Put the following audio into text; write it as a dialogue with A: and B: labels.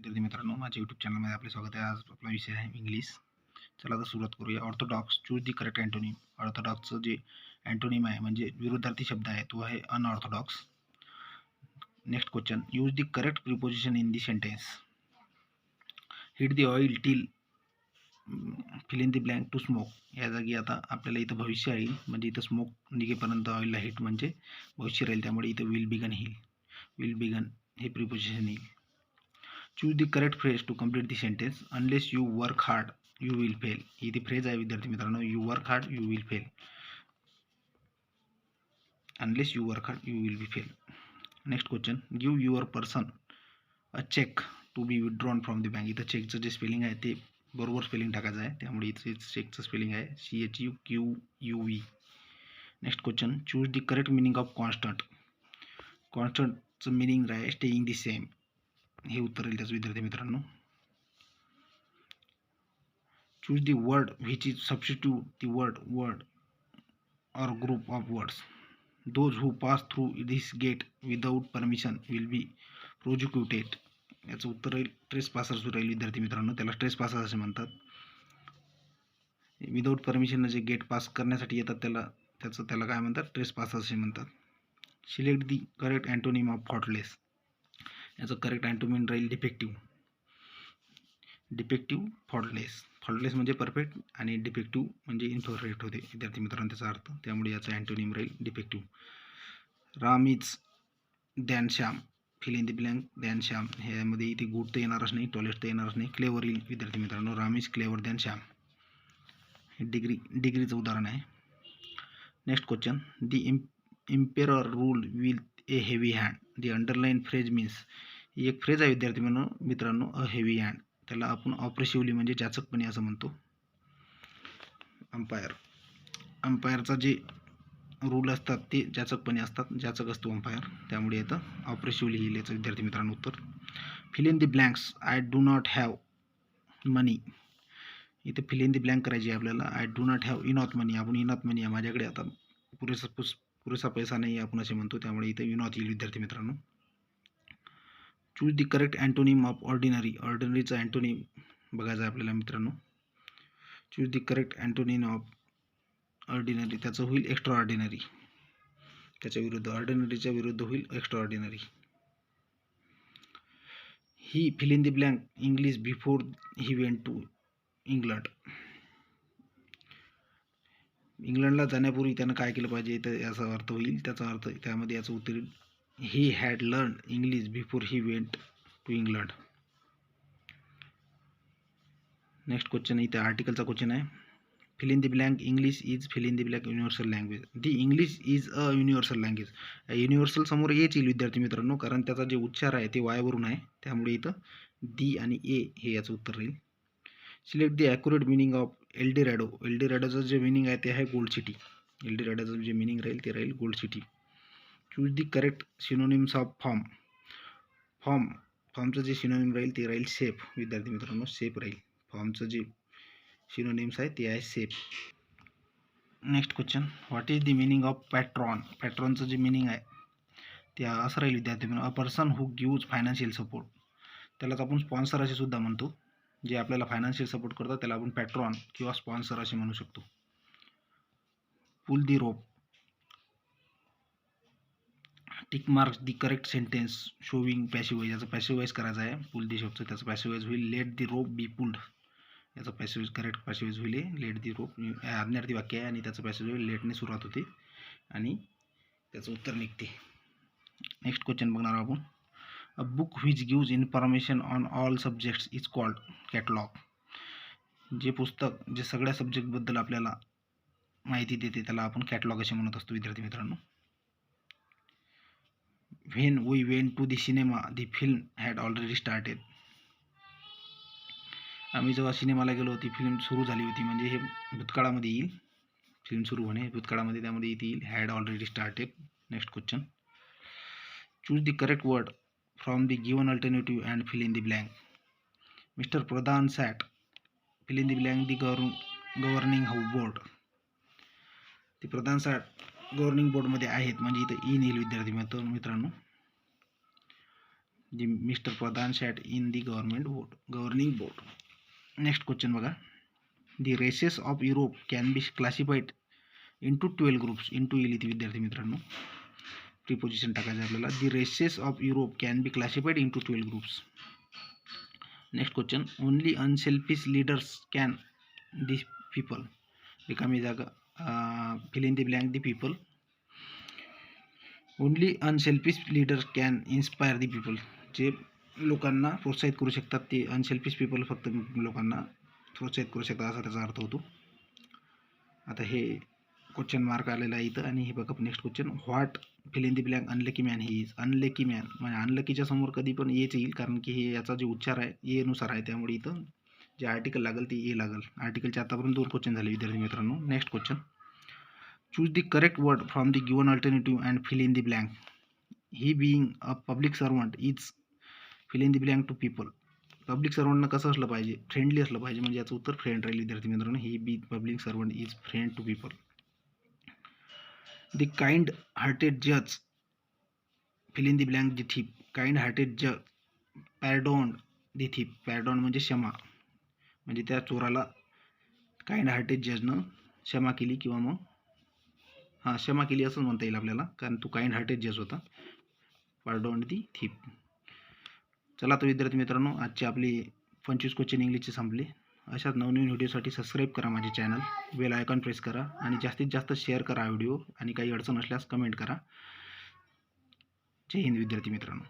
A: विद्यार्थी मित्रांनो, माझ्या यूट्यूब चॅनलमध्ये आपले स्वागत आहे। आज आपला विषय आहे इंग्लिश। चला आता सुरुवात करूया। Orthodox, choose the correct antonym. ऑर्थोडॉक्सचं जे अँटोनिम आहे म्हणजे विरुद्धार्थी शब्द आहे तो आहे unorthodox. Next question, use the correct preposition in the sentence. Heat the oil till fill in the blank to smoke. या जागी आता आपल्याला इथं भविष्य येईल, म्हणजे इथं स्मोक निघेपर्यंत ऑइलला हीट म्हणजे भविष्य राहील, त्यामुळे इथं विल बिगन येईल। विल बिगन हे प्रिपोजिशन येईल। Choose the correct phrase to complete the sentence. Unless you work hard you will fail. ही ती फ्रेज आहे विद्यार्थी मित्रांनो, you work hard you will fail. Unless you work hard you will be fail. Next question, give your person a cheque to be withdrawn from the bank. इथं चेकचं जे spelling आहे ते बरोबर स्पेलिंग टाकायचं आहे, त्यामुळे इथे चेकचं स्पेलिंग आहे CHUQUE। Next question, choose the correct meaning of constant. कॉन्स्टंटचं मिनिंग आहे स्टेईंग द सेम। हे उत्तर येईल त्याचं विद्यार्थी मित्रांनो। Choose the word which is substitute the word or group of words. Those who pass through this gate without permission will be prosecuted. याचं उत्तर राहील ट्रेस पासर्स राहील विद्यार्थी मित्रांनो, त्याला ट्रेस पासर्स असे म्हणतात। विदाऊट परमिशन जे गेट पास करण्यासाठी येतात त्याला काय म्हणतात, ट्रेस पासर्स असे म्हणतात। Select the correct antonym of thoughtless. याचं करेक्ट अँटोनिम राहील डिफेक्टिव्ह। Defective thoughtless. थॉटलेस म्हणजे परफेक्ट आणि डिफेक्टिव्ह म्हणजे इनपरफेक्ट होते विद्यार्थी मित्रांनो त्याचा अर्थ, त्यामुळे याचा अँटोनिम राहील defective. Ram is than Shyam, fill in the blank than Shyam. ह्यामध्ये इथे गुड तर येणारच नाही, टॉयलेट तर येणारच नाही, क्लेवर येईल विद्यार्थी मित्रांनो। Ram is clever than Shyam, हे डिग्रीचं उदाहरण आहे। Next question, the emperor rule with a heavy hand. The underline phrase means. ही एक फ्रेज आहे विद्यार्थी मित्रांनो, अ हेवी हँड। त्याला आपण ऑप्रेसिव्हली म्हणजे जाचकपणे असं म्हणतो। अंपायरचा जे रूल असतात ते जाचकपणे असतात, जाचक असतो अंपायर, त्यामुळे येतं ऑप्रेसिव्हली येईल याचं विद्यार्थी मित्रांनो उत्तर। Fill in the blanks, I do not have money. इथे फिल इन द ब्लँक करायची आहे आपल्याला। I do not have enough money, आपण इनॉथ मनी आहे, माझ्याकडे आता पुरेसा पैसा नाही आहे आपण असे म्हणतो, त्यामुळे इथे इनॉथ येईल विद्यार्थी मित्रांनो। Choose the correct antonym of ordinary. ऑर्डिनरीचा अँटोनिम बघायचा आहे आपल्याला मित्रांनो। Choose the correct antonym of ordinary, त्याचं होईल एक्स्ट्रा ऑर्डिनरी। त्याच्या विरुद्ध, ऑर्डिनरीच्या विरुद्ध होईल एक्स्ट्रा ऑर्डिनरी। ही fill in the blank English before he went to England. इंग्लंडला जाण्यापूर्वी त्यानं काय केलं पाहिजे तर याचा अर्थ होईल, त्याचा अर्थ त्यामध्ये याचं उत्तर येईल he had learn English before he went to England. Next question, इथे आर्टिकलचा क्वेश्चन आहे। Fill in the blank English is fill in the blank universal language. The English is a universal language. Universal समोर H येईल विद्यार्थी मित्रांनो, कारण त्याचा जे उच्चार आहे ते वायवरून आहे, त्यामुळे इथं दी आणि ए हे याचं उत्तर राहील। Select the accurate meaning of Eldorado. एल्डोरॅडोचं जे मिनिंग आहे ते आहे गोल्ड सिटी। एल्डोरॅडोचं जे मिनिंग राहील ते राहील gold city. Choose the correct synonyms of form. फॉर्मचं जे सिनोनिम राहील ते राहील सेफ विद्यार्थी मित्रांनो, सेफ राहील। फॉर्मचं जे सिनोनिम्स आहे ते आहे safe. Next question, what is the meaning of patron. पॅट्रॉनचं जे मिनिंग आहे ते असं राहील विद्यार्थी मित्रांनो, a person who gives financial support. त्यालाच आपण स्पॉन्सर असे सुद्धा म्हणतो, जे आपल्याला फायनान्शियल सपोर्ट करतात त्याला आपण पॅट्रॉन किंवा स्पॉन्सर असे म्हणू शकतो। Pull the rope. Tick marks the correct sentence showing passive voice. याचं पॅसिव्ह वॉइस करायचं आहे, पुल दी शब्दचं त्याचं पॅसिव्ह वॉइस होईल let the rope be pulled. याचं पॅसिव्ह करेक्ट पॅसिव्ह वॉइस होईल लेट दी रोप। आज्ञार्थी वाक्य आहे आणि त्याचं पॅसिव्ह वॉइस लेटने सुरुवात होते आणि त्याचं उत्तर निघते। नेक्स्ट क्वेश्चन बघणार आपण, a book which gives information on all subjects is called catalogue. जे पुस्तक जे सगळ्या सब्जेक्टबद्दल आपल्याला माहिती देते त्याला आपण कॅटलॉग असे म्हणत असतो विद्यार्थी मित्रांनो। When we went to the cinema the film had already started. आम्ही जेव्हा सिनेमाला गेलो ती फिल्म सुरू झाली होती, म्हणजे हे भूतकाळामध्ये येईल, फिल्म सुरू होणे भूतकाळामध्ये, त्यामध्ये इथे येईल had already started. Next question, choose the correct word from the given alternative and fill in the blank. Mister Pradhan sat, fill in the blank the governing board. ते प्रधान सॅट गव्हर्निंग बोर्डमध्ये आहेत, म्हणजे इथं इन येईल विद्यार्थी मित्रांनो। जी mister Pradhan sat in the governing board. Next question बघा. The races of Europe can be classified into 12 groups. into येईल इथे विद्यार्थी मित्रांनो, प्रिपोजिशन टाकायचं आपल्याला. The races of Europe can be classified into 12 groups. Next question. Only unselfish leaders can the people. रिकामी जागा, fill in the blank the people. Only unselfish leader can inspire the people. जे लोकांना प्रोत्साहित करू शकतात ते अनसेल्फिश पीपल फक्त लोकांना प्रोत्साहित करू शकतात असा त्याचा अर्थ होतो. आता हे क्वेश्चन मार्क आलेला आहे इथं. आणि हे बघा next question. What fill in the blank unlucky man he is. Unlucky man म्हणजे अनलकीच्या समोर कधी पण येच येईल, कारण की हे याचा जो उच्चार आहे येनुसार आहे, त्यामुळे इथं जे आर्टिकल लागेल ते ये लागेल. आर्टिकलचे आतापर्यंत 2 क्वेश्चन झाले विद्यार्थी मित्रांनो. Next question. Choose the correct word from the given alternative and fill in the blank. He being a public servant is fill in the blank to people. Public सर्वंटनं कसं असलं पाहिजे, फ्रेंडली असलं पाहिजे, म्हणजे याचं उत्तर फ्रेंड राहील विद्यार्थी मित्रांनो. He be public servant is friend to people. The kind hearted जज fill in the blank the thief. Kind hearted जज पॅरडॉन्ड द थीप. पॅरडॉन म्हणजे क्षमा, म्हणजे त्या चोराला काइंड हार्टेड जजनं क्षमा केली, किंवा मग क्षमा केली असं म्हणता येईल आपल्याला, कारण तो काइंड हार्टेड जज होता. पार्डॉन दी थीप. चला तर विद्यार्थी मित्रांनो, आजचे आपले 25 क्वेश्चन इंग्लिशचे संपले. अशाच नवनवीन व्हिडिओसाठी सबस्क्राईब करा माझे चॅनल, बेल आयकॉन प्रेस करा आणि जास्तीत जास्त शेअर करा व्हिडिओ, आणि काही अडचण असल्यास कमेंट करा. जय हिंद विद्यार्थी मित्रांनो.